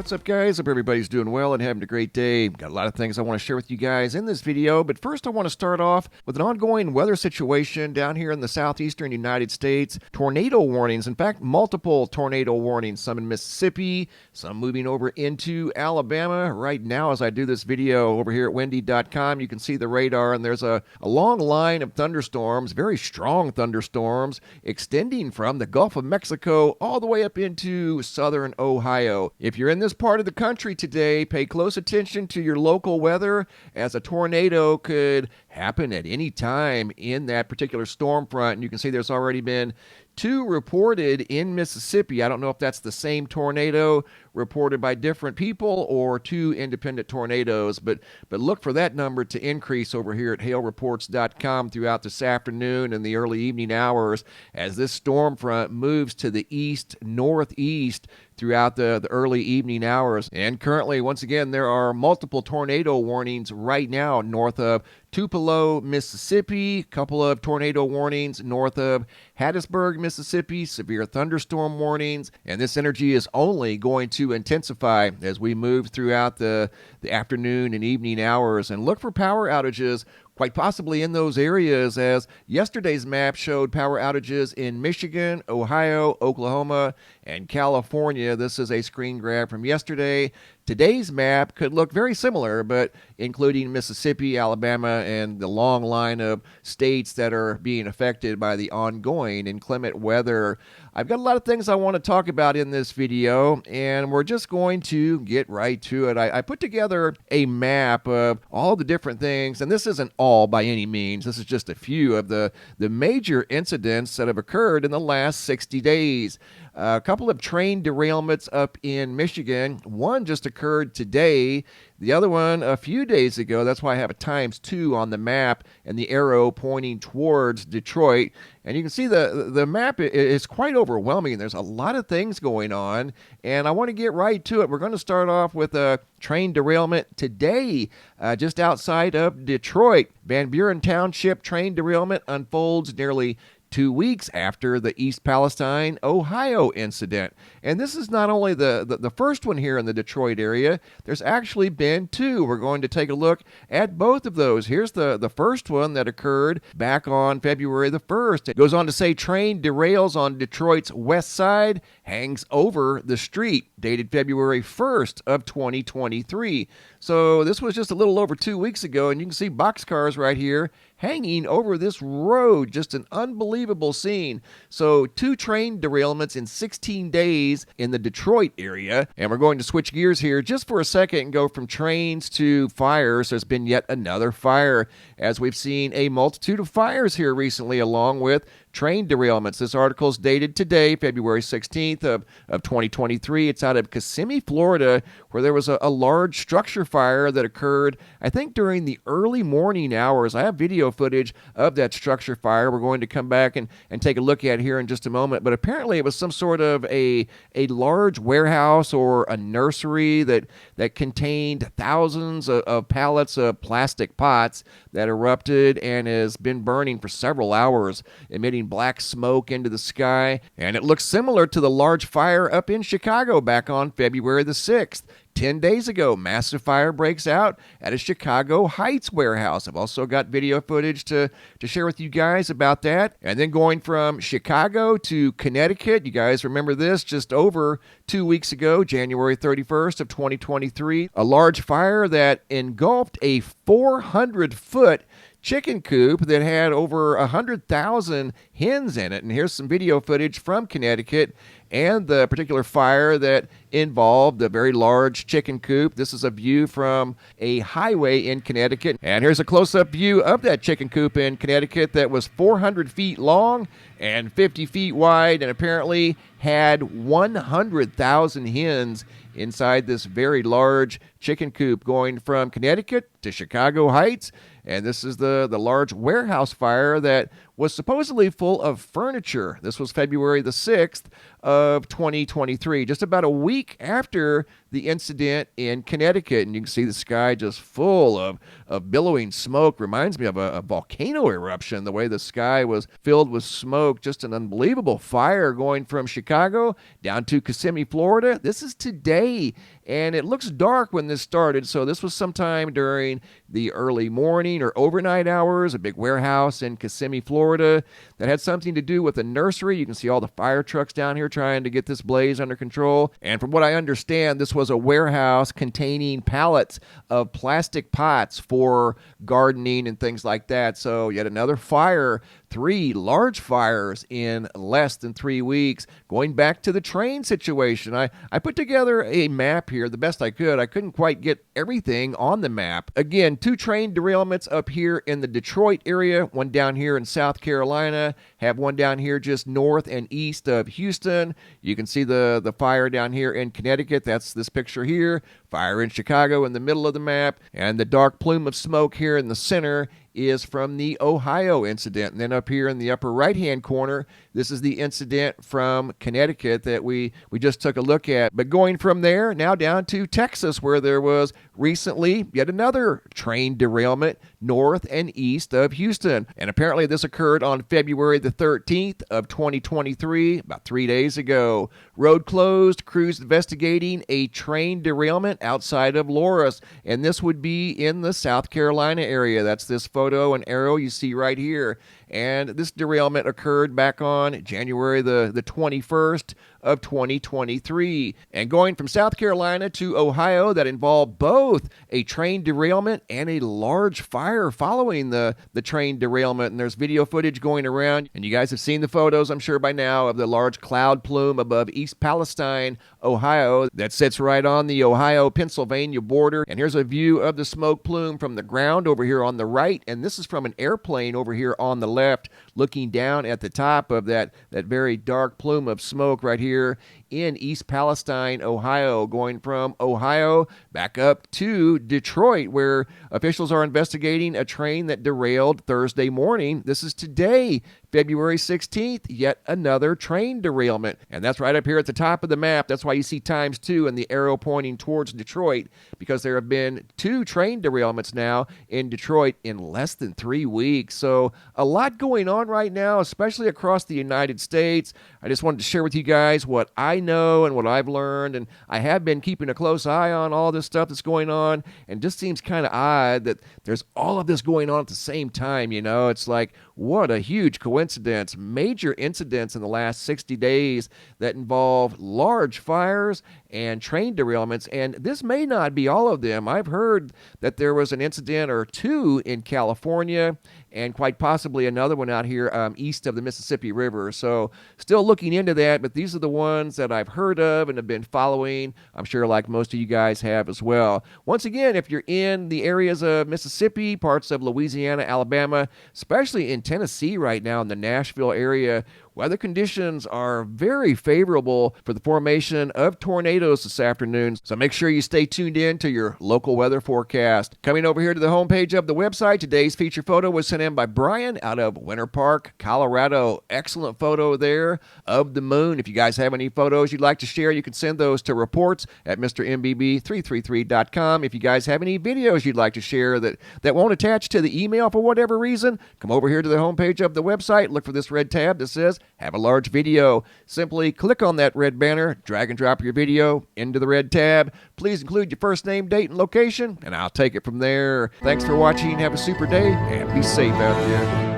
What's up, guys? Hope everybody's doing well and having a great day. Got a lot of things I want to share with you guys in this video, but first I want to start off with an ongoing weather situation down here in the southeastern United States. Tornado warnings, in fact, multiple tornado warnings, some in Mississippi, some moving over into Alabama. Right now, as I do this video over here at windy.com, you can see the radar, and there's a long line of thunderstorms, very strong thunderstorms, extending from the Gulf of Mexico all the way up into southern Ohio. If you're in this part of the country today, pay close attention to your local weather, as a tornado could happen at any time in that particular storm front. And you can see there's already been 2 reported in Mississippi. I don't know if that's the same tornado reported by different people or 2 independent tornadoes, but look for that number to increase over here at hailreports.com throughout this afternoon and the early evening hours as this storm front moves to the east-northeast throughout the early evening hours. And currently, once again, there are multiple tornado warnings right now north of Tupelo, Mississippi, a couple of tornado warnings north of Hattiesburg, Mississippi, severe thunderstorm warnings, and this energy is only going to intensify as we move throughout the afternoon and evening hours. And look for power outages quite possibly in those areas, as yesterday's map showed power outages in Michigan, Ohio, Oklahoma, and California. This is a screen grab from yesterday. Today's map could look very similar, but including Mississippi, Alabama, and the long line of states that are being affected by the ongoing inclement weather. I've got a lot of things I want to talk about in this video, and we're just going to get right to it. I put together a map of all the different things, and this isn't all by any means. This is just a few of the major incidents that have occurred in the last 60 days. A couple of train derailments up in Michigan. One just occurred today. The other one a few days ago. That's why I have a ×2 on the map and the arrow pointing towards Detroit. And you can see the map is quite overwhelming. There's a lot of things going on, and I want to get right to it. We're going to start off with a train derailment today just outside of Detroit. Van Buren Township train derailment unfolds nearly 2 weeks after the East Palestine, Ohio incident. And this is not only the first one here in the Detroit area. There's actually been 2. We're going to take a look at both of those. Here's the first one that occurred back on February the 1st. It goes on to say, train derails on Detroit's west side, hangs over the street, dated February 1st of 2023. So this was just a little over 2 weeks ago, and you can see boxcars right here hanging over this road. Just an unbelievable scene. So 2 train derailments in 16 days in the Detroit area. And we're going to switch gears here just for a second and go from trains to fires. There's been yet another fire, as we've seen a multitude of fires here recently along with train derailments. This article is dated today, February 16th of 2023. It's out of Kissimmee, Florida, where there was a large structure fire that occurred, I think, during the early morning hours. I have video footage of that structure fire we're going to come back and take a look at here in just a moment. But apparently it was some sort of a large warehouse or a nursery that contained thousands of pallets of plastic pots that erupted and has been burning for several hours, emitting black smoke into the sky. And it looks similar to the large fire up in Chicago back on February the 6th. 10 days ago, massive fire breaks out at a Chicago Heights warehouse. I've also got video footage to share with you guys about that. And then going from Chicago to Connecticut, you guys remember this, just over 2 weeks ago, January 31st of 2023, a large fire that engulfed a 400-foot chicken coop that had over 100,000 hens in it. And here's some video footage from Connecticut and the particular fire that involved a very large chicken coop. This is a view from a highway in Connecticut. And here's a close-up view of that chicken coop in Connecticut that was 400 feet long and 50 feet wide, and apparently had 100,000 hens inside this very large chicken coop, going from Connecticut to Chicago Heights. And this is the large warehouse fire that was supposedly full of furniture. This was February the 6th of 2023, just about a week after the incident in Connecticut. And you can see the sky just full of billowing smoke. Reminds me of a volcano eruption, the way the sky was filled with smoke. Just an unbelievable fire going from Chicago down to Kissimmee, Florida. This is today, and it looks dark when this started, so this was sometime during the early morning or overnight hours. A big warehouse in Kissimmee, Florida, that had something to do with a nursery. You can see all the fire trucks down here trying to get this blaze under control. And from what I understand, this was a warehouse containing pallets of plastic pots for gardening and things like that. So yet another fire, 3 large fires in less than 3 weeks. Going back to the train situation, I put together a map here the best I could. I couldn't quite get everything on the map. Again, 2 train derailments up here in the Detroit area, one down here in South Carolina, have one down here just north and east of Houston. You can see the fire down here in Connecticut. That's this picture here. Fire in Chicago in the middle of the map, and the dark plume of smoke here in the center is from the Ohio incident. And then up here in the upper right-hand corner, this is the incident from Connecticut that we just took a look at. But going from there, now down to Texas, where there was recently yet another train derailment north and east of Houston. And apparently this occurred on February the 13th of 2023, about 3 days ago. Road closed, crews investigating a train derailment outside of Loris. And this would be in the South Carolina area. That's this photo and arrow you see right here. And this derailment occurred back on January the 21st of 2023. And going from South Carolina to Ohio, that involved both a train derailment and a large fire following the train derailment. And there's video footage going around, and you guys have seen the photos, I'm sure by now, of the large cloud plume above East Palestine, Ohio, that sits right on the Ohio-Pennsylvania border. And here's a view of the smoke plume from the ground over here on the right, and this is from an airplane over here on the left, looking down at the top of that very dark plume of smoke right here in East Palestine, Ohio, going from Ohio back up to Detroit, where officials are investigating a train that derailed Thursday morning. This is today, February 16th, yet another train derailment. And that's right up here at the top of the map. That's why you see ×2 and the arrow pointing towards Detroit, because there have been 2 train derailments now in Detroit in less than 3 weeks. So a lot going on right now, especially across the United States. I just wanted to share with you guys what I know and what I've learned, and I have been keeping a close eye on all this stuff that's going on, and it just seems kind of odd that there's all of this going on at the same time. You know, it's like, what a huge coincidence. Major incidents in the last 60 days that involve large fires and train derailments, and this may not be all of them. I've heard that there was an incident or 2 in California, and quite possibly another one out here east of the Mississippi River. So still looking into that, but these are the ones that I've heard of and have been following. I'm sure like most of you guys have as well. Once again, if you're in the areas of Mississippi, parts of Louisiana, Alabama, especially in Tennessee right now in the Nashville area, weather conditions are very favorable for the formation of tornadoes this afternoon, so make sure you stay tuned in to your local weather forecast. Coming over here to the homepage of the website, today's feature photo was sent in by Brian out of Winter Park, Colorado. Excellent photo there of the moon. If you guys have any photos you'd like to share, you can send those to reports at MrMBB333.com. If you guys have any videos you'd like to share that won't attach to the email for whatever reason, come over here to the homepage of the website, look for this red tab that says have a large video. Simply click on that red banner, drag and drop your video into the red tab. Please include your first name, date, and location, and I'll take it from there. Thanks for watching. Have a super day, and be safe out there.